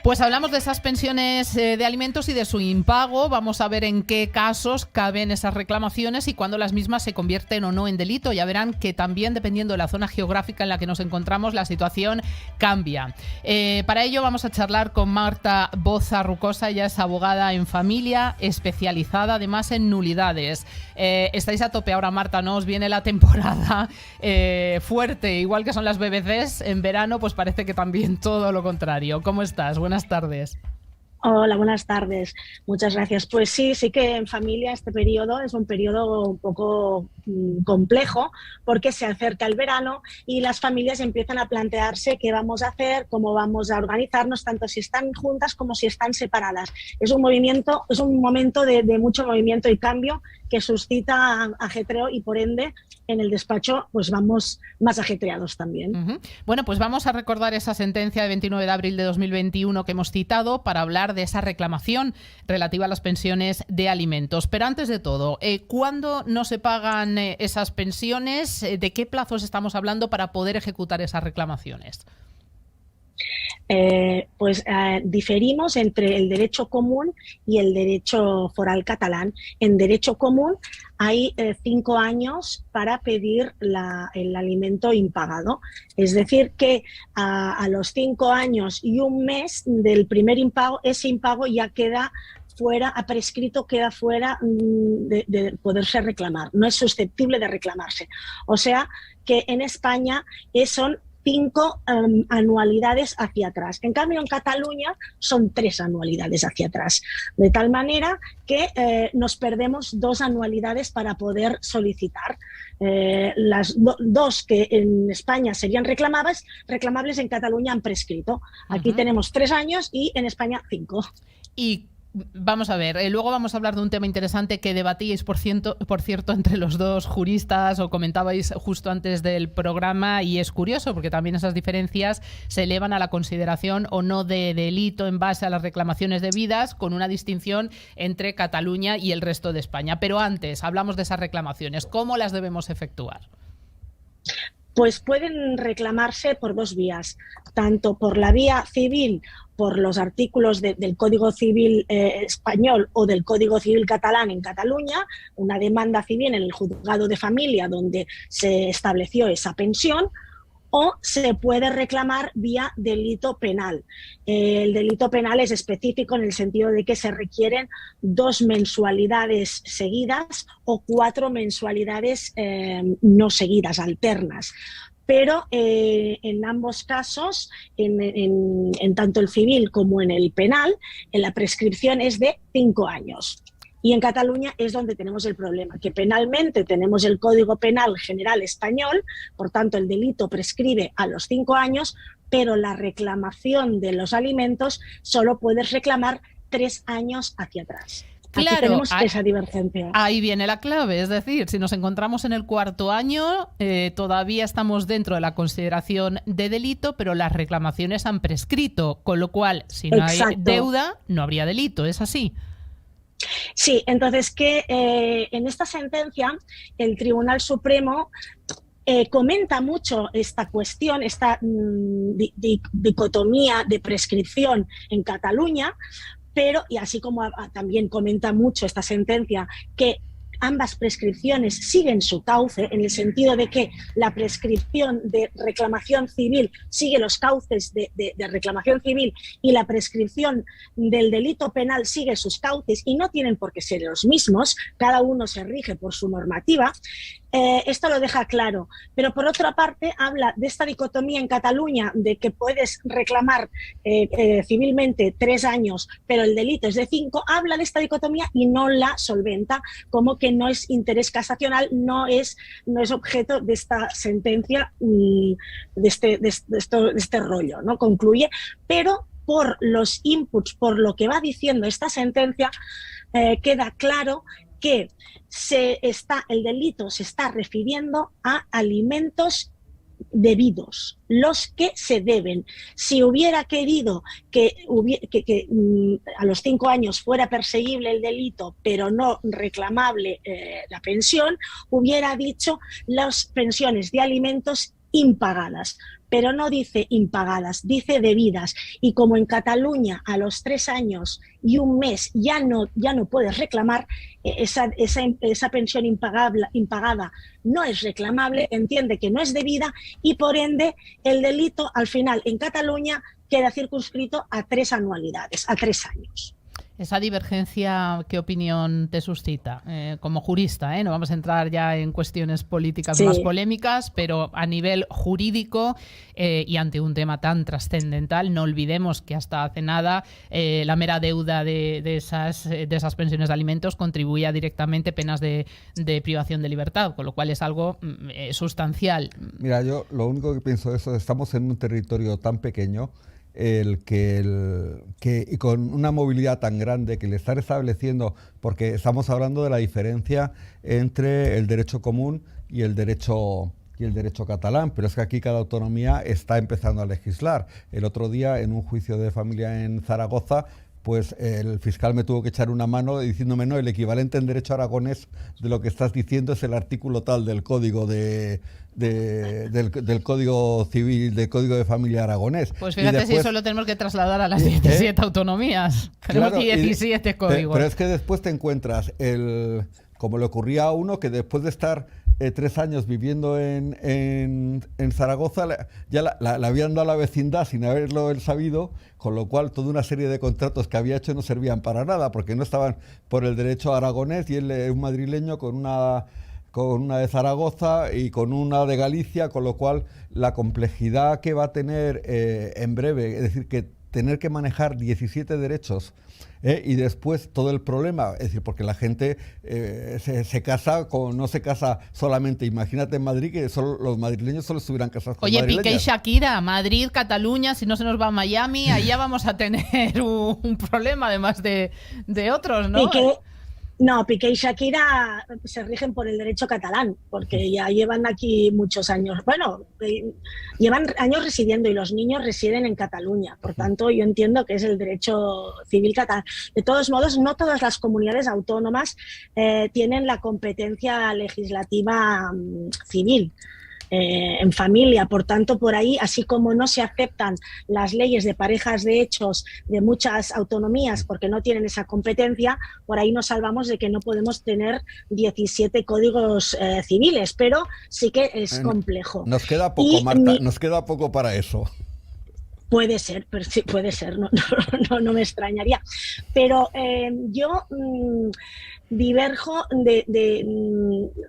Pues hablamos de esas pensiones de alimentos y de su impago. Vamos a ver en qué casos caben esas reclamaciones y cuándo las mismas se convierten o no en delito. Ya verán que también, dependiendo de la zona geográfica en la que nos encontramos, la situación cambia. Para ello vamos a charlar con Marta Boza Rucosa. Ella es abogada en familia, especializada además en nulidades. Estáis a tope ahora, Marta, ¿no? Os viene la temporada fuerte, igual que son las BBCs en verano, pues parece que también todo lo contrario. ¿Cómo estás? Buenas tardes. Hola, buenas tardes. Muchas gracias. Pues sí que en familia este periodo es un periodo un poco complejo porque se acerca el verano y las familias empiezan a plantearse qué vamos a hacer, cómo vamos a organizarnos, tanto si están juntas como si están separadas. Es un momento de mucho movimiento y cambio que suscita ajetreo y por ende en el despacho pues vamos más ajetreados también. Uh-huh. Bueno, pues vamos a recordar esa sentencia de 29 de abril de 2021 que hemos citado para hablar de esa reclamación relativa a las pensiones de alimentos. Pero antes de todo, ¿cuándo no se pagan esas pensiones? ¿De qué plazos estamos hablando para poder ejecutar esas reclamaciones? Diferimos entre el derecho común y el derecho foral catalán. En derecho común hay 5 años para pedir el alimento impagado. Es decir, que a los 5 años y un mes del primer impago, ese impago ya queda fuera, ha prescrito, queda fuera de poderse reclamar. No es susceptible de reclamarse. O sea que en España son 5 anualidades hacia atrás. En cambio, en Cataluña son 3 anualidades hacia atrás. De tal manera que nos perdemos 2 anualidades para poder solicitar. Las 2 que en España serían reclamables, en Cataluña han prescrito. Aquí tenemos 3 años y en España 5. Y vamos a ver, luego vamos a hablar de un tema interesante que debatíais, por cierto, entre los dos juristas, o comentabais justo antes del programa, y es curioso porque también esas diferencias se elevan a la consideración o no de delito en base a las reclamaciones debidas, con una distinción entre Cataluña y el resto de España. Pero antes, hablamos de esas reclamaciones. ¿Cómo las debemos efectuar? Pues pueden reclamarse por 2 vías, tanto por la vía civil, por los artículos del Código Civil español o del Código Civil catalán en Cataluña, una demanda civil en el juzgado de familia donde se estableció esa pensión, o se puede reclamar vía delito penal. El delito penal es específico en el sentido de que se requieren 2 mensualidades seguidas o 4 mensualidades no seguidas, alternas. Pero en ambos casos, en tanto el civil como en el penal, la prescripción es de 5 años. Y en Cataluña es donde tenemos el problema, que penalmente tenemos el Código Penal General Español, por tanto el delito prescribe a los 5 años, pero la reclamación de los alimentos solo puedes reclamar 3 años hacia atrás. Claro, aquí tenemos esa divergencia. Ahí viene la clave, es decir, si nos encontramos en el 4.º año, todavía estamos dentro de la consideración de delito, pero las reclamaciones han prescrito, con lo cual, si no hay deuda, no habría delito, ¿es así? Sí, entonces que en esta sentencia el Tribunal Supremo comenta mucho esta cuestión, esta dicotomía de prescripción en Cataluña, pero, y así como también comenta mucho esta sentencia, que ambas prescripciones siguen su cauce, en el sentido de que la prescripción de reclamación civil sigue los cauces de reclamación civil y la prescripción del delito penal sigue sus cauces y no tienen por qué ser los mismos, cada uno se rige por su normativa. Esto lo deja claro, pero por otra parte habla de esta dicotomía en Cataluña de que puedes reclamar civilmente 3 años, pero el delito es de 5, habla de esta dicotomía y no la solventa, como que no es interés casacional, no es objeto de esta sentencia, de este rollo, ¿no? Concluye, pero por los inputs, por lo que va diciendo esta sentencia, queda claro que el delito se está refiriendo a alimentos debidos, los que se deben. Si hubiera querido que a los 5 años fuera perseguible el delito, pero no reclamable la pensión, hubiera dicho las pensiones de alimentos impagadas. pero no dice impagadas, dice debidas. Y como en Cataluña a los 3 años y un mes ya no puedes reclamar, esa pensión impagada no es reclamable, entiende que no es debida y por ende el delito al final en Cataluña queda circunscrito a 3 anualidades, a 3 años. Esa divergencia, ¿qué opinión te suscita? Como jurista, no vamos a entrar ya en cuestiones políticas más polémicas, pero a nivel jurídico y ante un tema tan trascendental, no olvidemos que hasta hace nada la mera deuda de esas pensiones de alimentos contribuía directamente a penas de privación de libertad, con lo cual es algo sustancial. Mira, yo lo único que pienso es eso, estamos en un territorio tan pequeño y con una movilidad tan grande que le están estableciendo, porque estamos hablando de la diferencia entre el derecho común y el derecho catalán, pero es que aquí cada autonomía está empezando a legislar. El otro día, en un juicio de familia en Zaragoza, pues el fiscal me tuvo que echar una mano diciéndome, no, el equivalente en derecho aragonés de lo que estás diciendo es el artículo tal del código del Código Civil, del Código de Familia aragonés. Pues fíjate, después, si eso lo tenemos que trasladar a las 17 autonomías. Tenemos 17 códigos. Pero es que después te encuentras, como le ocurría a uno, que después de estar 3 años viviendo en Zaragoza, ya le habían dado a la vecindad sin haberlo él sabido, con lo cual toda una serie de contratos que había hecho no servían para nada, porque no estaban por el derecho aragonés, y él es un madrileño con una de Zaragoza y con una de Galicia, con lo cual la complejidad que va a tener en breve, es decir, que tener que manejar 17 derechos y después todo el problema, es decir, porque la gente se casa, no se casa solamente, imagínate en Madrid que solo los madrileños solo estuvieran casados con madrileñas. Piqué y Shakira, Madrid, Cataluña, si no se nos va a Miami, ahí ya vamos a tener un problema además de otros, ¿no? Piqué y Shakira se rigen por el derecho catalán, porque ya llevan aquí muchos años. Bueno, llevan años residiendo y los niños residen en Cataluña. Por tanto, yo entiendo que es el derecho civil catalán. De todos modos, no todas las comunidades autónomas tienen la competencia legislativa civil. En familia, por tanto, por ahí, así como no se aceptan las leyes de parejas de hechos de muchas autonomías porque no tienen esa competencia, por ahí nos salvamos de que no podemos tener 17 códigos civiles, pero sí que es complejo. Nos queda poco, Marta, nos queda poco para eso. Puede ser, pero sí, puede ser, no me extrañaría. Pero yo diverjo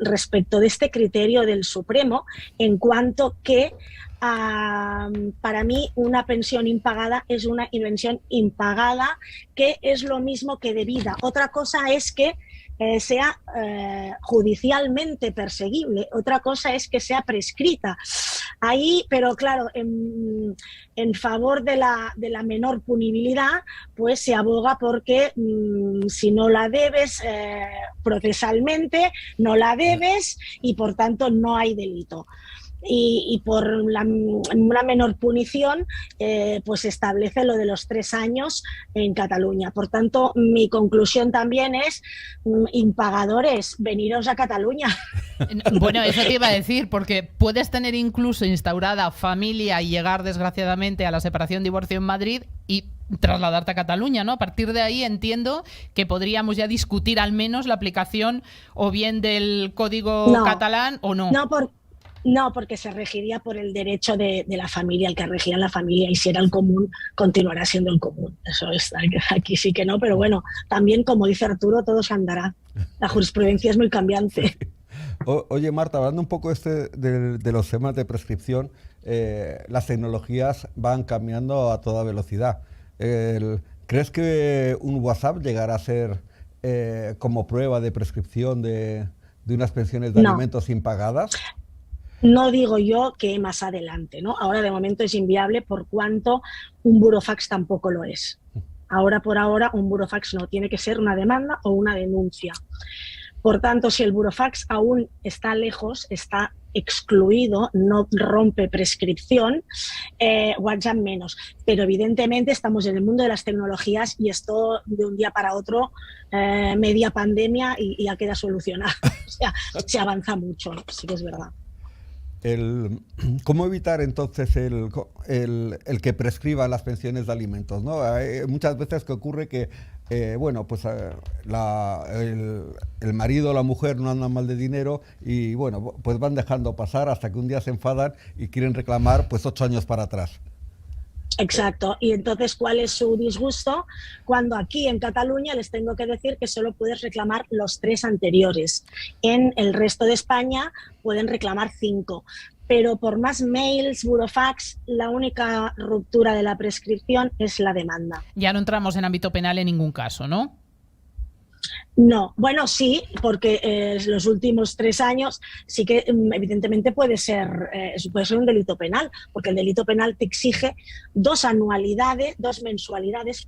respecto de este criterio del Supremo en cuanto que para mí una pensión impagada es una pensión impagada que es lo mismo que debida. Otra cosa es que sea judicialmente perseguible, otra cosa es que sea prescrita. Ahí, pero claro, en favor de la menor punibilidad, pues se aboga porque si no la debes procesalmente, no la debes y por tanto no hay delito. Y por una menor punición pues se establece lo de los 3 años en Cataluña. Por tanto, mi conclusión también es impagadores, veniros a Cataluña. Bueno, eso te iba a decir, porque puedes tener incluso instaurada familia y llegar desgraciadamente a la separación, divorcio en Madrid y trasladarte a Cataluña, ¿no? A partir de ahí entiendo que podríamos ya discutir al menos la aplicación o bien del código catalán o no. No, porque se regiría por el derecho de la familia, el que regía la familia, y si era el común, continuará siendo el común. Eso está, aquí sí que no, pero bueno, también, como dice Arturo, todo se andará. La jurisprudencia es muy cambiante. Sí. Oye, Marta, hablando un poco de los temas de prescripción, las tecnologías van cambiando a toda velocidad. ¿Crees que un WhatsApp llegará a ser como prueba de prescripción de unas pensiones de alimentos impagadas? No digo yo que más adelante, ¿no? Ahora de momento es inviable por cuanto un burofax tampoco lo es. Ahora por ahora un burofax no, tiene que ser una demanda o una denuncia. Por tanto, si el burofax aún está lejos, está excluido, no rompe prescripción, WhatsApp menos. Pero evidentemente estamos en el mundo de las tecnologías y esto de un día para otro, media pandemia y ya queda solucionado. O sea, se avanza mucho, sí que es verdad. ¿cómo evitar entonces el que prescriban las pensiones de alimentos, ¿no? Hay muchas veces que ocurre que pues el marido o la mujer no andan mal de dinero y bueno, pues van dejando pasar hasta que un día se enfadan y quieren reclamar pues 8 años para atrás. Exacto. Y entonces, ¿cuál es su disgusto? Cuando aquí en Cataluña les tengo que decir que solo puedes reclamar los 3 anteriores. En el resto de España pueden reclamar 5. Pero por más mails, burofax, la única ruptura de la prescripción es la demanda. Ya no entramos en ámbito penal en ningún caso, ¿no? No, bueno, sí, porque los últimos 3 años sí que evidentemente puede ser un delito penal, porque el delito penal te exige 2 mensualidades,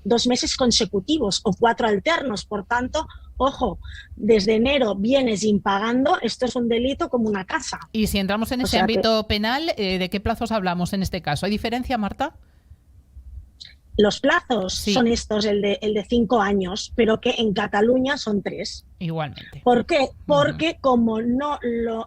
2 meses consecutivos o 4 alternos. Por tanto, ojo, desde enero vienes impagando, esto es un delito como una casa. Y si entramos en ese ámbito penal, ¿de qué plazos hablamos en este caso? ¿Hay diferencia, Marta? Los plazos son estos, el de 5 años, pero que en Cataluña son 3. Igualmente. ¿Por qué? Porque como no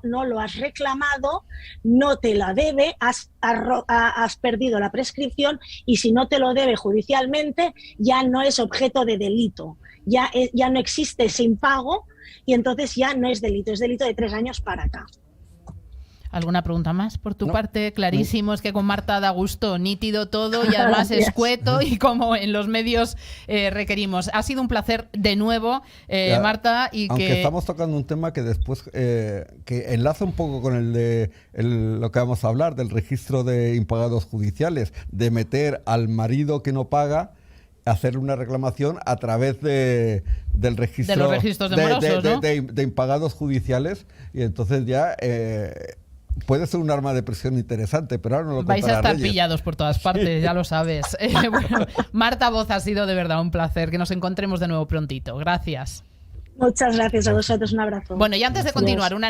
lo has reclamado, no te la debe, has perdido la prescripción y si no te lo debe judicialmente ya no es objeto de delito, ya no existe ese impago y entonces ya no es delito, es delito de 3 años para acá. ¿Alguna pregunta más por tu parte? Clarísimo, es que con Marta da gusto, nítido todo y además escueto y como en los medios requerimos. Ha sido un placer de nuevo, Marta. Aunque estamos tocando un tema que después que enlaza un poco con el de lo que vamos a hablar, del registro de impagados judiciales, de meter al marido que no paga, hacer una reclamación a través del registro de los registros de morosos, ¿no? de impagados judiciales y entonces ya... puede ser un arma de presión interesante, pero ahora no lo contará Vais a estar Reyes. pillados por todas partes, ya lo sabes. Bueno, Marta Boza, ha sido de verdad un placer. Que nos encontremos de nuevo prontito. Gracias. Muchas gracias a vosotros. Un abrazo. Bueno, y antes de continuar, una